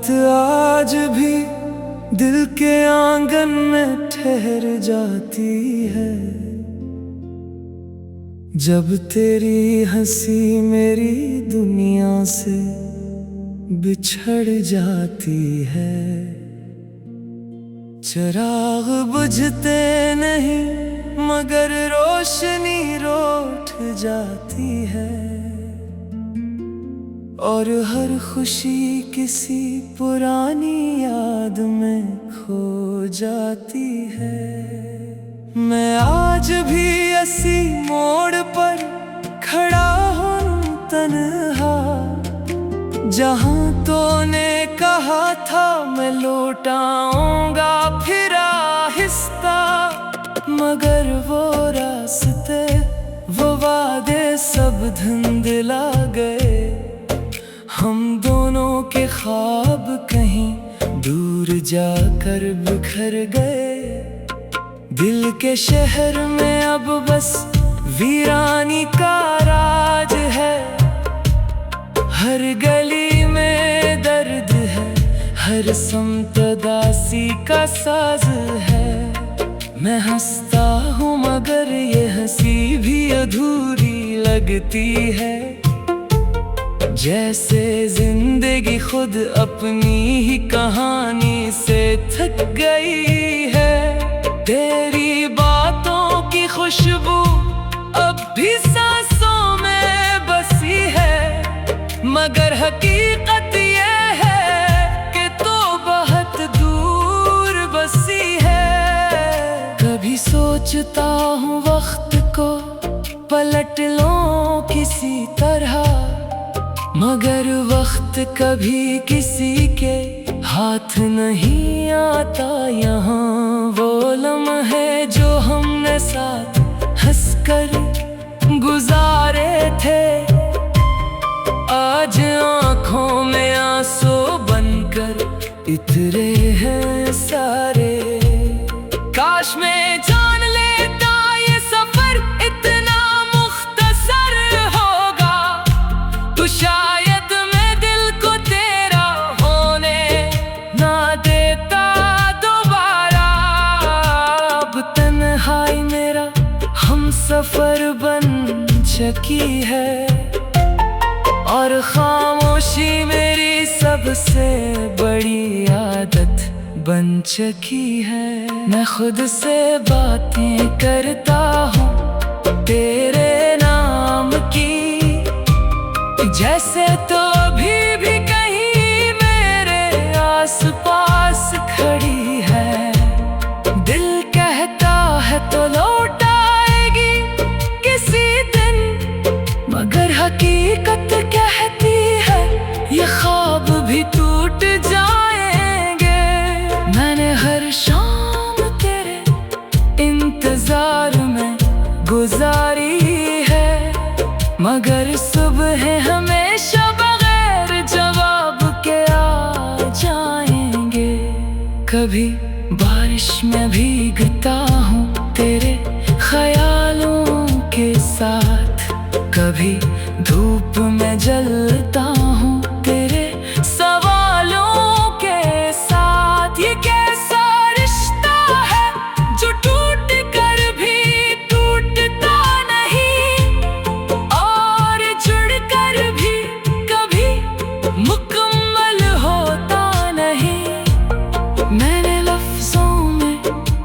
बात आज भी दिल के आंगन में ठहर जाती है। जब तेरी हंसी मेरी दुनिया से बिछड़ जाती है। चिराग बुझते नहीं मगर रोशनी रोठ जाती है। और हर खुशी किसी पुरानी याद में खो जाती है। मैं आज भी इसी मोड़ पर खड़ा हूँ तन्हा, जहाँ तूने कहा था मैं लौटाऊंगा फिर आहिस्ता। मगर वो रास्ते वो वादे सब धुंधला गए। हम दोनों के ख्वाब कहीं दूर जाकर बिखर गए। दिल के शहर में अब बस वीरानी का राज है। हर गली में दर्द है, हर समत दासी का साज है। मैं हंसता हूँ मगर ये हंसी भी अधूरी लगती है। जैसे जिंदगी खुद अपनी ही कहानी से थक गई है। तेरी बातों की खुशबू अब भी सांसों में बसी है। मगर हकीकत ये है कि तो बहुत दूर बसी है। कभी सोचता हूँ वक्त को पलट लूं किसी तरह, मगर वक्त कभी किसी के हाथ नहीं आता। यहाँ वो लम्हे जो हमने साथ हंसकर गुजारे थे, आज आँखों में आंसू बनकर इतरे हैं सारे। काश मैं जान लेता ये सफर इतना मुख्तसर होगा, तो शायद मैं दिल को तेरा होने ना देता दोबारा। अब तन्हाई मेरा हम सफर बन चुकी है, और खामोशी मेरी सबसे बड़ी आदत बन चुकी है। मैं खुद से बातें करता हूँ तेरे नाम की, जैसे तो अभी भी कहीं मेरे आसपास खड़ी है। दिल कहता है तो लौट आएगी किसी दिन, मगर हकीकत कहती है ये ख्वाब भी टूट जाएंगे। मैंने हर शाम तेरे इंतजार में गुजारी है, मगर सुबह हमेशा बगैर जवाब के आ जाएंगे। कभी बारिश में भीगता हूँ तेरे ख्यालों के साथ, कभी धूप में जलता हूँ तेरे सवालों के साथ। ये कैसा रिश्ता है जो टूट कर भी टूटता नहीं, और जुड़ कर भी कभी मुकम्मल होता नहीं। मैंने लफ्जों में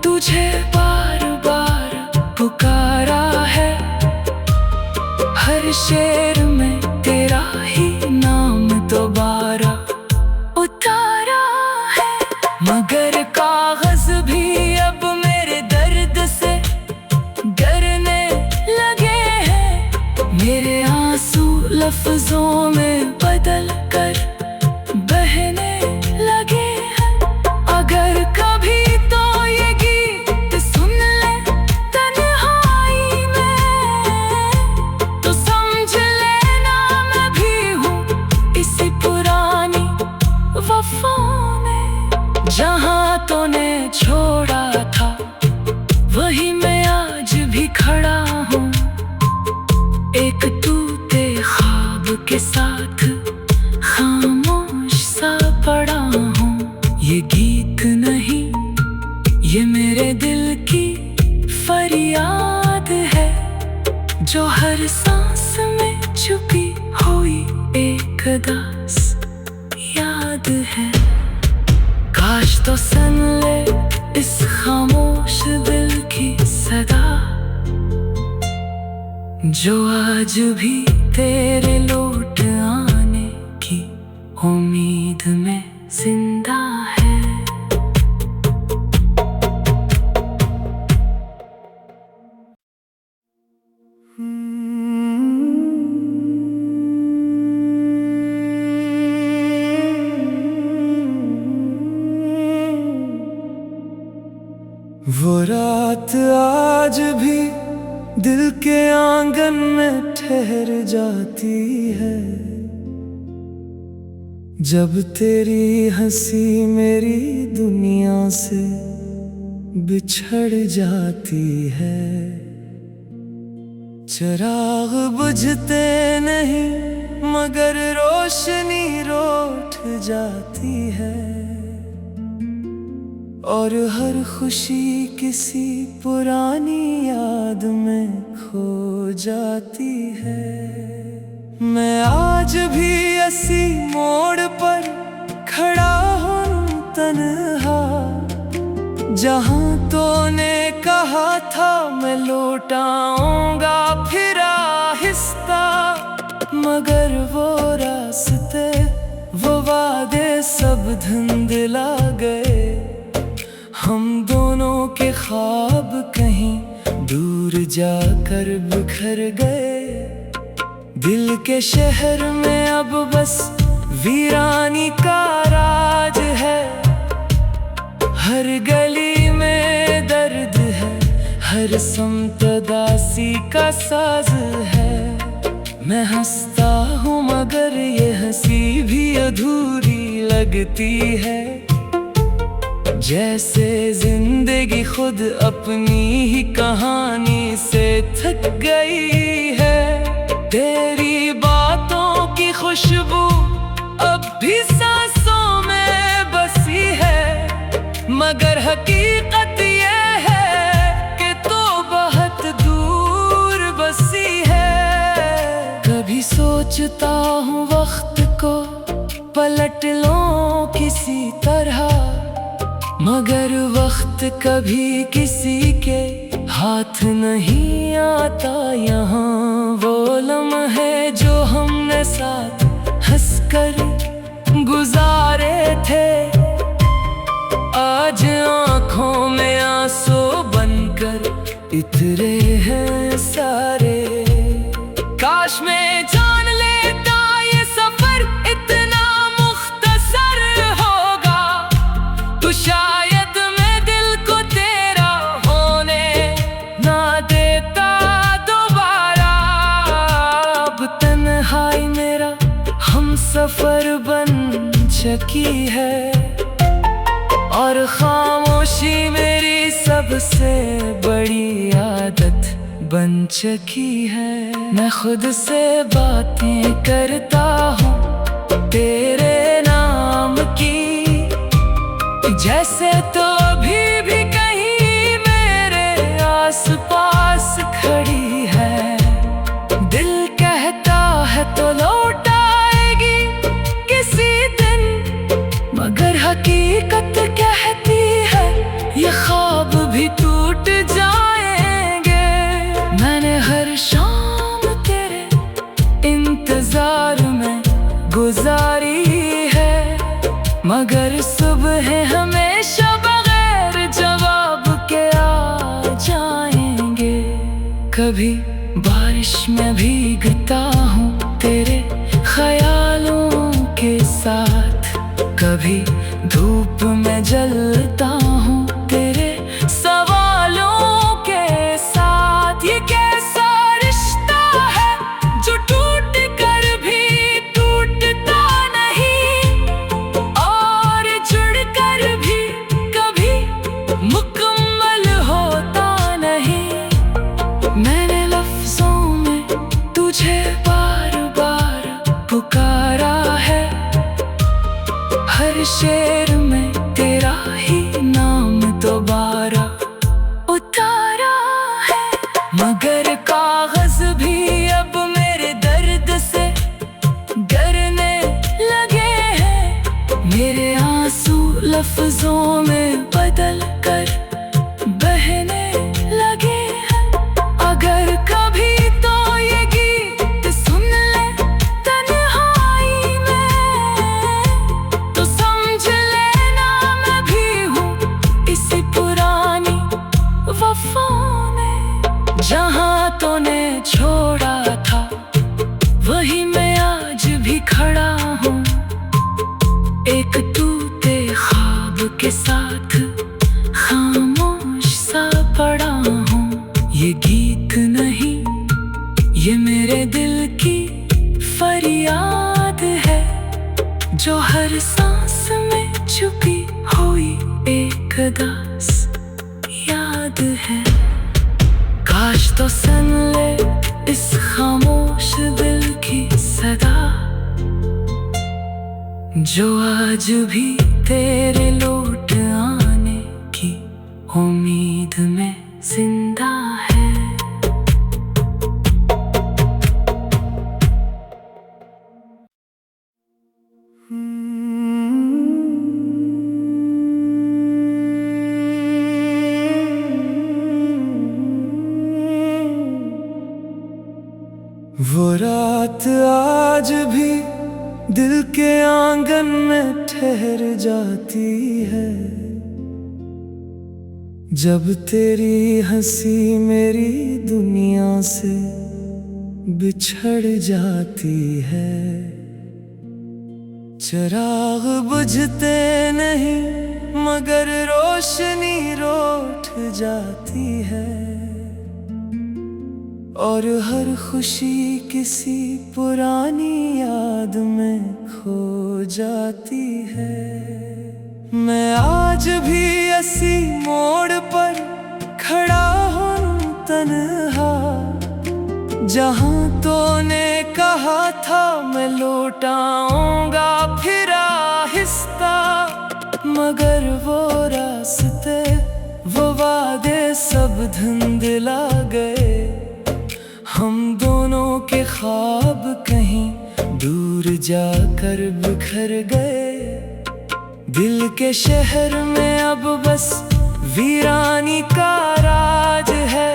तुझे बार बार पुकारा है, हर शेर में तेरा ही नाम दोबारा उतारा है। मगर कागज भी अब मेरे दर्द से डरने लगे हैं। मेरे आंसू लफ्जों में बदल कर बहने लगे हैं। अगर कभी तो ये गीत सुन ले तन्हाई में, तो समझ लेना मैं भी हूँ इसी पुरानी वफा में। जहाँ तूने छोड़ा था वही मैं आज भी खड़ा हूँ, एक टूटे ख्वाब के साथ खामोश सा पड़ा मेरे दिल की फरियाद है, जो हर सांस में छुपी हुई एक उदास याद है। काश तो सुन ले इस खामोश दिल की सदा, जो आज भी तेरे लौट आने की उम्मीद में जिंदा है। वो रात आज भी दिल के आंगन में ठहर जाती है, जब तेरी हंसी मेरी दुनिया से बिछड़ जाती है। चिराग बुझते नहीं मगर रोशनी रोठ जाती है, और हर खुशी किसी पुरानी याद में खो जाती है। मैं आज भी इसी मोड़ पर खड़ा हूँ तन्हा, जहाँ तूने कहा था मैं लौट आऊंगा फिर आहिस्ता, मगर वो रास्ते वो वादे सब धुंधला गए। हम दोनों के ख्वाब कहीं दूर जाकर बिखर गए। दिल के शहर में अब बस वीरानी का राज है, हर गली में दर्द है, हर समत दासी का साज है। मैं हंसता हूँ मगर ये हंसी भी अधूरी लगती है, जैसे जिंदगी खुद अपनी ही कहानी से थक गई है। तेरी बातों की खुशबू अब भी सांसों में बसी है, मगर हकीकत ये है कि तो बहुत दूर बसी है। कभी सोचता हूँ वक्त को पलट लूं किसी तरह, मगर वक्त कभी किसी के हाथ नहीं आता। यहाँ वो लम्हे जो हमने साथ हंसकर गुजारे थे, आज आँखों में आंसू बनकर इतरे हैं सारे। काश मैं जान लेता ये सफर इतना मुख्तसर होगा, तो शायद मैं दिल को तेरा होने ना देता दोबारा। अब तन्हाई मेरा हम सफर बन चुकी है, और खामोशी मेरी सबसे बड़ी आदत बन चुकी है। मैं खुद से बातें करता हूँ तेरे नाम की, जैसे तो अभी भी कहीं मेरे आसपास खड़ी है। दिल कहता है तो लौट आएगी किसी दिन, मगर हकीकत कहती है ये ख्वाब भी टूट जाएंगे। मैंने हर शाम तेरे इंतजार में गुजारी है, मगर सुबह हमेशा बगैर जवाब के आ जाएंगे। कभी बारिश में भीगता हूँ तेरे ख्यालों के साथ, कभी धूप में जलता हूँ तेरे सवालों के साथ। ये कैसा रिश्ता है जो टूट कर भी टूटता नहीं, और जुड़ कर भी कभी मुकम्मल होता नहीं। मैंने लफ्जों में तुझे बार बार पुकारा है, हर शेर लफ्जों में बदल कर बहने लगे हैं। अगर कभी तो ये गीत सुन ले तन्हाई में, तो समझ लेना मैं भी हूँ इसी पुरानी वफा में। जहाँ तूने छोड़ा था वही मैं आज भी खड़ा हूँ, एक टूटे ख्वाब के साथ खामोश सा पड़ा हूँ। ये गीत नहीं, ये मेरे दिल की फरियाद है, जो हर सांस में छुपी हुई एक उदास याद है। काश तो सुन ले इस खामोश दिल की सदा, जो आज भी तेरे लौट आने की उम्मीद में जिंदा है। वो रात आज भी दिल के आंगन में ठहर जाती है, जब तेरी हंसी मेरी दुनिया से बिछड़ जाती है। चिराग बुझते नहीं मगर रोशनी रोठ जाती है, और हर खुशी किसी पुरानी याद में खो जाती है। मैं आज भी इसी मोड़ पर खड़ा हूँ तन्हा, जहाँ तूने कहा था मैं लौट आऊंगा फिर आहिस्ता, मगर वो रास्ते वो वादे सब धुंधला गए। हम दोनों के ख्वाब कहीं दूर जाकर बिखर गए। दिल के शहर में अब बस वीरानी का राज है,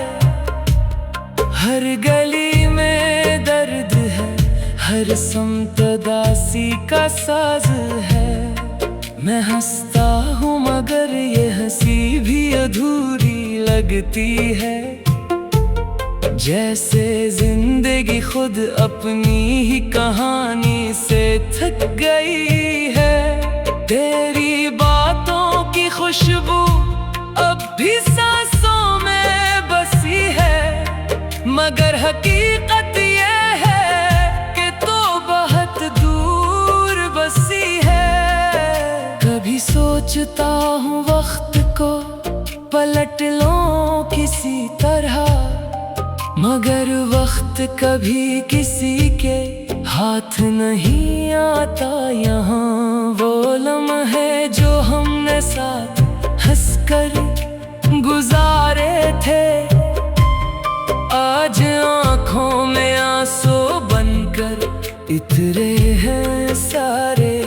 हर गली में दर्द है, हर समत दासी का साज है। मैं हंसता हूँ मगर ये हंसी भी अधूरी लगती है, जैसे जिंदगी खुद अपनी ही कहानी से थक गई है। तेरी बातों की खुशबू अब भी सांसों में बसी है, मगर हकीकत ये है कि तो बहुत दूर बसी है। कभी सोचता हूँ वक्त को पलट लूं किसी तरह, मगर वक्त कभी किसी के हाथ नहीं आता। यहाँ वो लम्हे जो हमने साथ हंसकर गुजारे थे, आज आँखों में आंसू बनकर इतरे हैं सारे।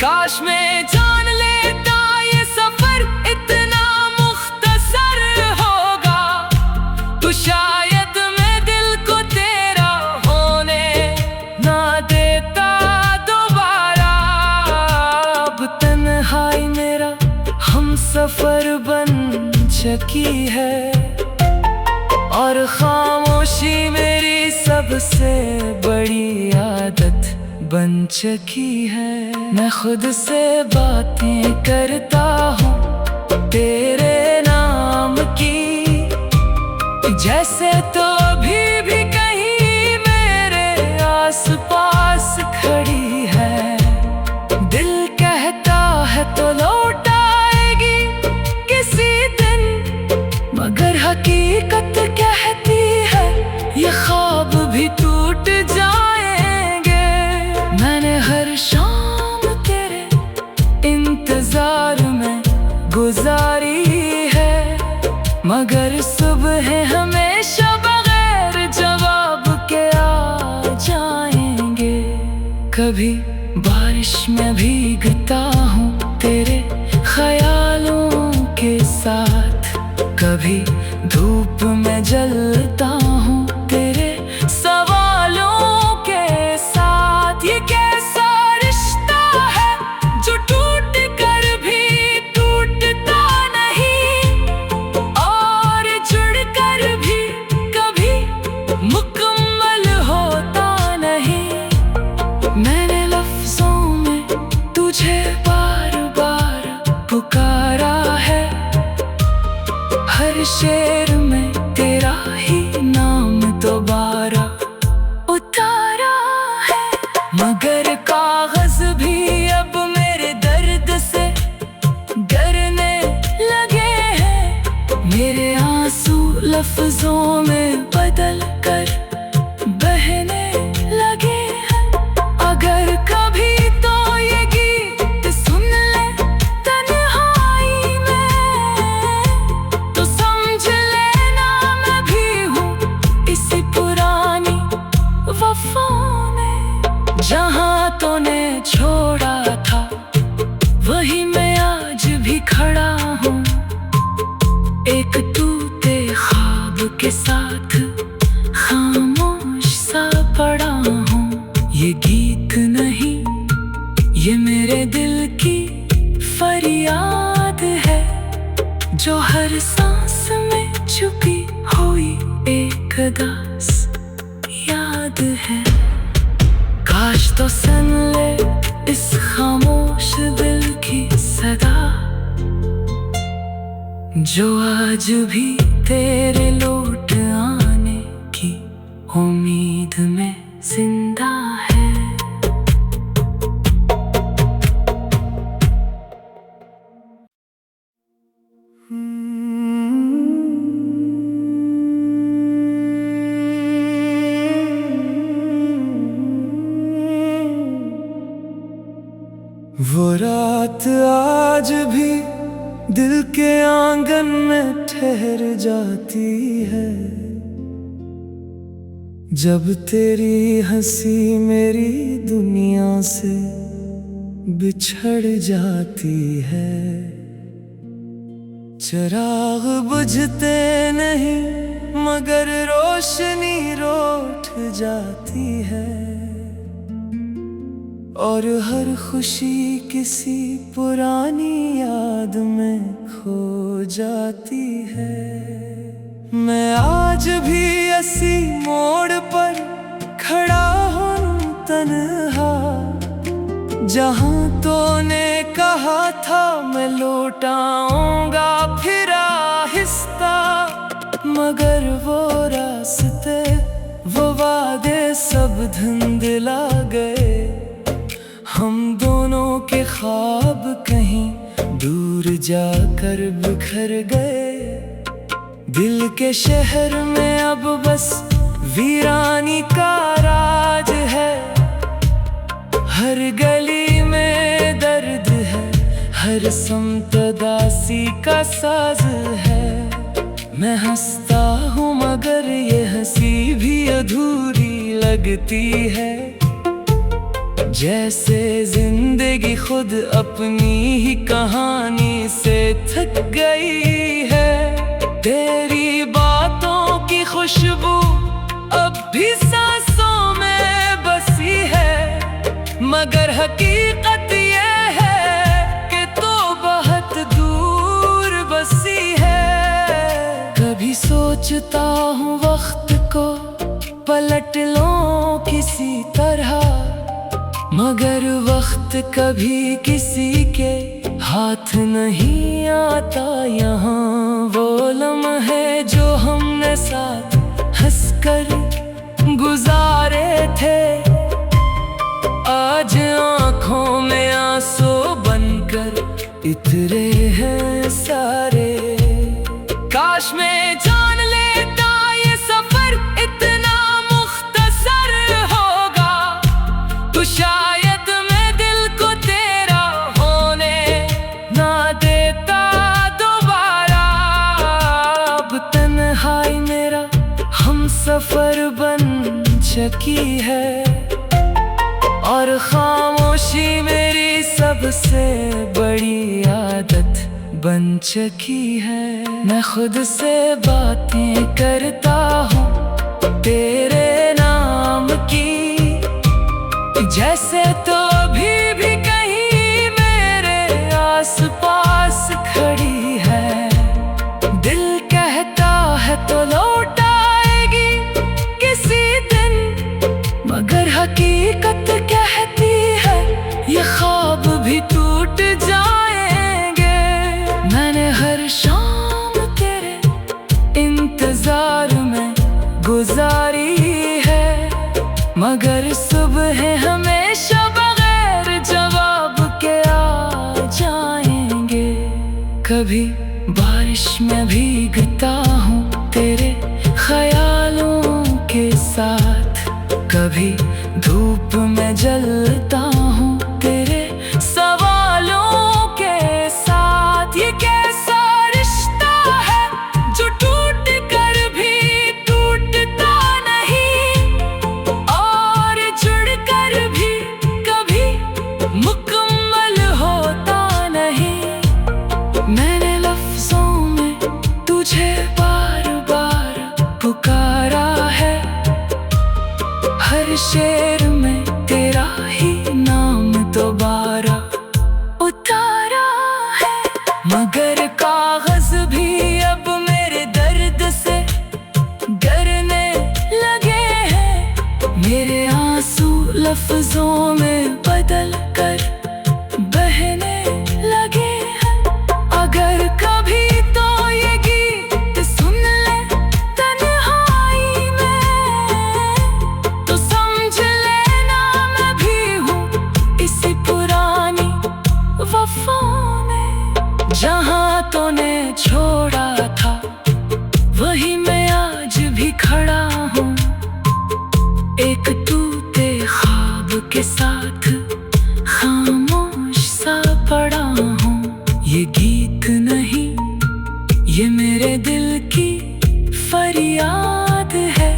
काश मैं जान लेता ये सफर इतना मुख्तसर होगा, तो शायद मैं दिल को तेरा होने ना देता दोबारा। अब तन्हाई मेरा हम सफर बन चुकी है, और खामोशी मेरी सबसे बड़ी आदत बन चुकी है। मैं खुद से बातें करता हूँ तेरे नाम की, जैसे तो अभी भी कहीं मेरे आसपास खड़ी है। दिल कहता है तो लौट आएगी किसी दिन, मगर हकीकत कहती है ये ख्वाब भी टूट जाएंगे। मैंने हर शाम तेरे इंतजार में गुजारी है, मगर सुबह हमेशा बगैर जवाब के आ जाएंगे। कभी बारिश में भीगता हूँ तेरे ख्यालों के साथ कभी धूप में जलता हूँ, तेरे सवालों के साथ। ये कैसा रिश्ता है जो टूट कर भी टूटता नहीं, और जुड़ कर भी कभी मुकम्मल होता नहीं। मैंने लफ्जों में तुझे बार बार पुकारा है, हर शेर में तेरा ही नाम दोबारा उतारा है। मगर कागज भी अब मेरे दर्द से डरने लगे हैं, मेरे आंसू लफ्जों में बदल कर बहने लगे हैं। अगर कभी तो ये गीत सुन ले तन्हाई में, तो समझ लेना मैं भी हूँ इसी पुरानी वफा में। जहाँ तूने छोड़ा था वही मैं आज भी खड़ा हूँ, एक टूटे ख्वाब के साथ खामोश सा पड़ा हूँ। ये गीत नहीं, ये मेरे दिल की फरियाद है, जो हर सांस में छुपी हुई एक उदास याद है। काश तो सुन ले इस खामोश दिल की सदा, जो आज भी तेरे लौट आने की उम्मीद में जिंदा है। वो रात आज भी दिल के आंगन में ठहर जाती है, जब तेरी हंसी मेरी दुनिया से बिछड़ जाती है। चिराग बुझते नहीं मगर रोशनी रोठ जाती है, और हर खुशी किसी पुरानी याद में खो जाती है। मैं आज भी इसी मोड़ पर खड़ा हूँ तन्हा, जहाँ तूने कहा था मैं लौट आऊंगा फिर आहिस्ता। मगर वो रास्ते वो वादे सब धुंधला गए, हम दोनों के ख्वाब कहीं दूर जाकर बिखर गए। दिल के शहर में अब बस वीरानी का राज है, हर गली में दर्द है, हर समत दासी का साज है। मैं हंसता हूँ मगर ये हंसी भी अधूरी लगती है, जैसे जिंदगी खुद अपनी ही कहानी से थक गई है। तेरी बातों की खुशबू अब भी सांसों में बसी है, मगर हकीकत ये है कि तो बहुत दूर बसी है। कभी सोचता हूँ वक्त को पलट लूं किसी तरह, मगर वक्त कभी किसी के हाथ नहीं आता। यहाँ वो लम्हे जो हमने साथ हंसकर गुजारे थे, आज आँखों में आंसू बनकर इतरे हैं सारे। काश मैं जान लेता ये सफर इतना मुख्तसर होगा, तो शायद मैं दिल को तेरा होने ना देता दोबारा। अब तन्हाई मेरा हम सफर बन चुकी है, और खामोशी मेरी सबसे बड़ी आदत बन चुकी है। मैं खुद से बातें करता हूँ तेरे नाम की, जैसे तो अभी भी कहीं मेरे आसपास खड़ी है। दिल कहता है तो लौट आएगी किसी दिन, मगर हकीकत कहती है ये ख्वाब भी टूट जाएंगे। मैंने हर शाम तेरे इंतजार में गुजारी है, मगर सुबह हमेशा बगैर जवाब के आ जाएंगे। कभी बारिश में भीगता हूँ तेरे ख्यालों के साथ, कभी धूप में जलता हूँ तेरे सवालों के साथ। ये कैसा रिश्ता है जो टूट कर भी टूटता नहीं, और जुड़ कर भी कभी मुकम्मल होता नहीं। मैंने लफ्जों में तुझे बार बार पुकारा है, हर शेर में तेरा ही नाम दोबारा उतारा है। मगर कागज भी अब मेरे दर्द से डरने लगे हैं। मेरे आंसू लफ्जों में बदल कर बहने लगे हैं। अगर कभी तो ये गीत सुन ले तन्हाई में, तो समझ लेना मैं भी हूँ इसी पुरानी वफा में। जहाँ तूने छोड़ा था वही मैं आज भी खड़ा हूँ, एक टूटे ख्वाब के साथ खामोश सा पड़ा हूँ। ये गीत नहीं, ये मेरे दिल की फरियाद है,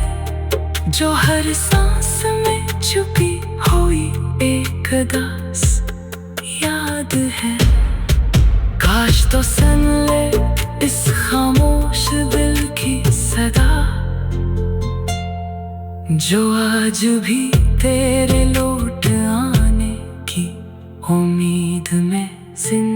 जो हर सांस में छुपी हुई एक उदास याद है। काश तो सुन ले इस खामोश दिल की सदा, जो आज भी तेरे लौट आने की उम्मीद में जिंदा